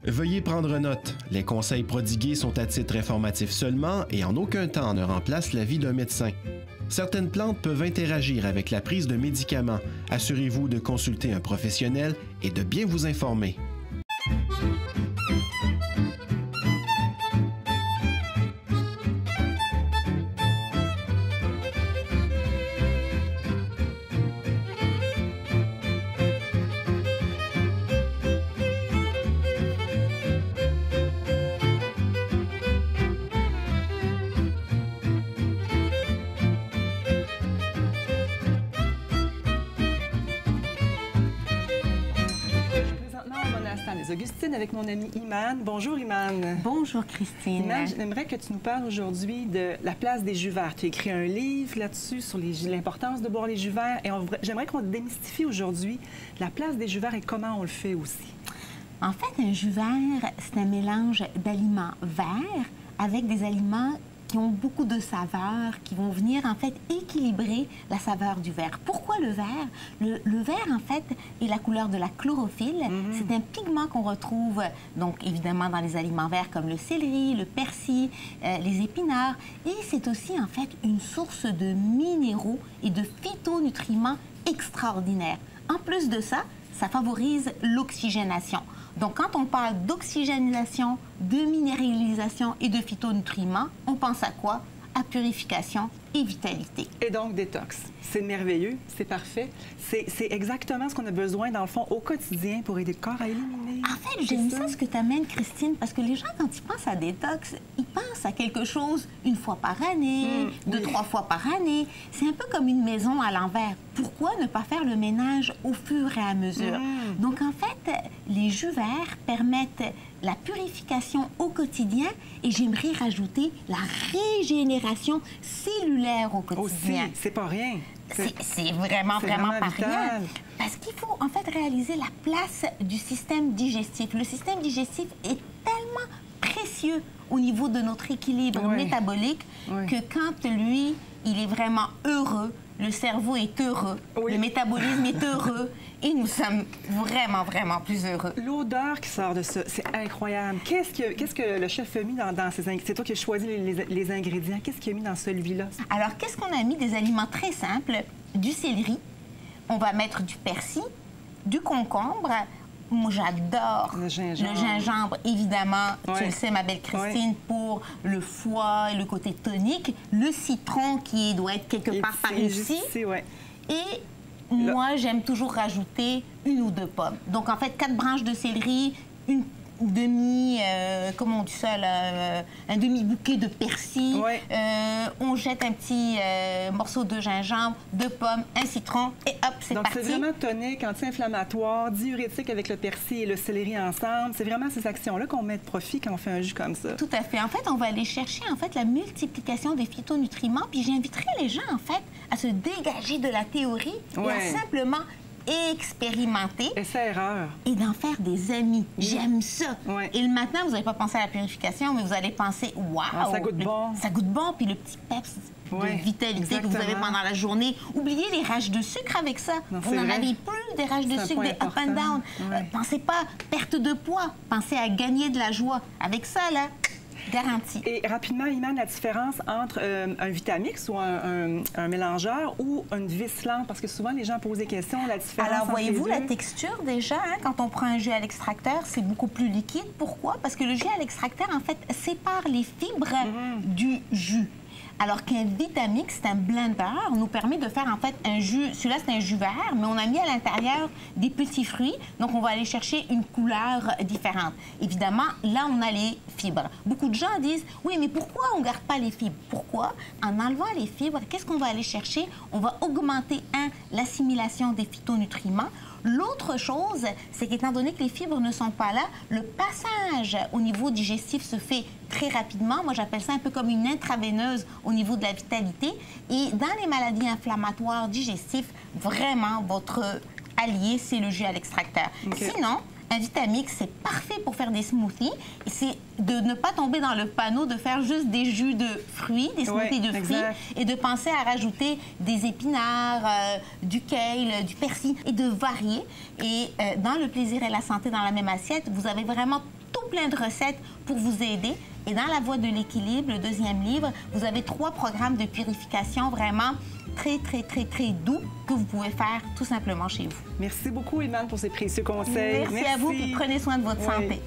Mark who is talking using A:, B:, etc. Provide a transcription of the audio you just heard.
A: Veuillez prendre note, les conseils prodigués sont à titre informatif seulement et en aucun temps ne remplacent l'avis d'un médecin. Certaines plantes peuvent interagir avec la prise de médicaments. Assurez-vous de consulter un professionnel et de bien vous informer.
B: Les Augustines avec mon ami Iman. Bonjour Iman.
C: Bonjour Christine.
B: Iman, j'aimerais que tu nous parles aujourd'hui de la place des jus verts. Tu as écrit un livre là-dessus sur l'importance de boire les jus verts et j'aimerais qu'on démystifie aujourd'hui la place des jus verts et comment on le fait aussi.
C: En fait, un jus vert, c'est un mélange d'aliments verts avec des aliments qui ont beaucoup de saveurs, qui vont venir en fait équilibrer la saveur du vert. Pourquoi le vert? Le vert en fait est la couleur de la chlorophylle. C'est un pigment qu'on retrouve donc évidemment dans les aliments verts comme le céleri, le persil, les épinards. Et c'est aussi en fait une source de minéraux et de phytonutriments extraordinaires. En plus de ça, ça favorise l'oxygénation. Donc, quand on parle d'oxygénation, de minéralisation et de phytonutriments, on pense à quoi? À purification et vitalité.
B: Et donc, détox. C'est merveilleux, c'est parfait. C'est exactement ce qu'on a besoin, dans le fond, au quotidien pour aider le corps à éliminer.
C: En fait, j'aime ça ce que tu amènes, Christine, parce que les gens, quand ils pensent à détox, ils pensent à quelque chose une fois par année, deux, trois fois par année. C'est un peu comme une maison à l'envers. Pourquoi ne pas faire le ménage au fur et à mesure? Donc, en fait, les jus verts permettent la purification au quotidien et j'aimerais rajouter la régénération cellulaire au quotidien.
B: Aussi, c'est pas rien.
C: C'est vraiment pas rien. Parce qu'il faut en fait réaliser la place du système digestif. Le système digestif est tellement précieux au niveau de notre équilibre métabolique que quand lui, il est vraiment heureux, le cerveau est heureux, le métabolisme est heureux et nous sommes vraiment plus heureux.
B: L'odeur qui sort de ça, c'est incroyable. Qu'est-ce que le chef a mis dans ces ingrédients? C'est toi qui as choisi les ingrédients. Qu'est-ce qu'il a mis dans celui-là?
C: Alors, qu'est-ce qu'on a mis? Des aliments très simples. Du céleri, on va mettre du persil, du concombre. Moi, j'adore le gingembre, évidemment, tu le sais, ma belle Christine, pour le foie et le côté tonique. Le citron qui doit être quelque part par ici. Et moi, j'aime toujours rajouter 1 ou 2 pommes. Donc, en fait, 4 branches de céleri, une demi, comment on dit ça, là, un demi-bouquet de persil. On jette un petit morceau de gingembre, 2 pommes, un citron et hop, c'est parti.
B: Donc, c'est vraiment tonique, anti-inflammatoire, diurétique avec le persil et le céleri ensemble. C'est vraiment ces actions-là qu'on met de profit quand on fait un jus comme ça.
C: Tout à fait. En fait, on va aller chercher en fait la multiplication des phytonutriments. Puis j'inviterai les gens en fait à se dégager de la théorie et à simplement expérimenter.
B: Essai-erreur.
C: Et d'en faire des amis. J'aime ça. Et le matin, vous n'allez pas penser à la purification, mais vous allez penser, waouh!
B: Ça goûte bon.
C: Ça goûte bon. Puis le petit peps de vitalité que vous avez pendant la journée. Oubliez les rages de sucre avec ça. Vous n'en avez plus des rages de sucre, des up and down. Pensez pas perte de poids. Pensez à gagner de la joie. Avec ça, là, garantie.
B: Et rapidement, Iman, la différence entre un Vitamix ou un mélangeur ou une vis lente, parce que souvent les gens posent des questions, la différence.
C: Alors, voyez-vous la texture déjà, quand on prend un jus à l'extracteur, c'est beaucoup plus liquide. Pourquoi? Parce que le jus à l'extracteur, en fait, sépare les fibres du jus. Alors qu'un Vitamix, c'est un blender, nous permet de faire en fait un jus. Celui-là, c'est un jus vert, mais on a mis à l'intérieur des petits fruits. Donc, on va aller chercher une couleur différente. Évidemment, là, on a les fibres. Beaucoup de gens disent, oui, mais pourquoi on ne garde pas les fibres? Pourquoi? En enlevant les fibres, qu'est-ce qu'on va aller chercher? On va augmenter, l'assimilation des phytonutriments. L'autre chose, c'est qu'étant donné que les fibres ne sont pas là, le passage au niveau digestif se fait très rapidement. Moi, j'appelle ça un peu comme une intraveineuse au niveau de la vitalité. Et dans les maladies inflammatoires digestives, vraiment, votre allié, c'est le jus à l'extracteur. Sinon, un Vitamix, c'est parfait pour faire des smoothies. C'est de ne pas tomber dans le panneau de faire juste des jus de fruits, des smoothies de fruits, et de penser à rajouter des épinards, du kale, du persil, et de varier. Et dans le plaisir et la santé dans la même assiette, vous avez vraiment tout plein de recettes pour vous aider. Et dans La Voie de l'équilibre, le 2e livre, vous avez 3 programmes de purification vraiment très, très, très, très doux que vous pouvez faire tout simplement chez vous.
B: Merci beaucoup, Ilmane, pour ces précieux conseils.
C: Merci à vous, puis prenez soin de votre santé.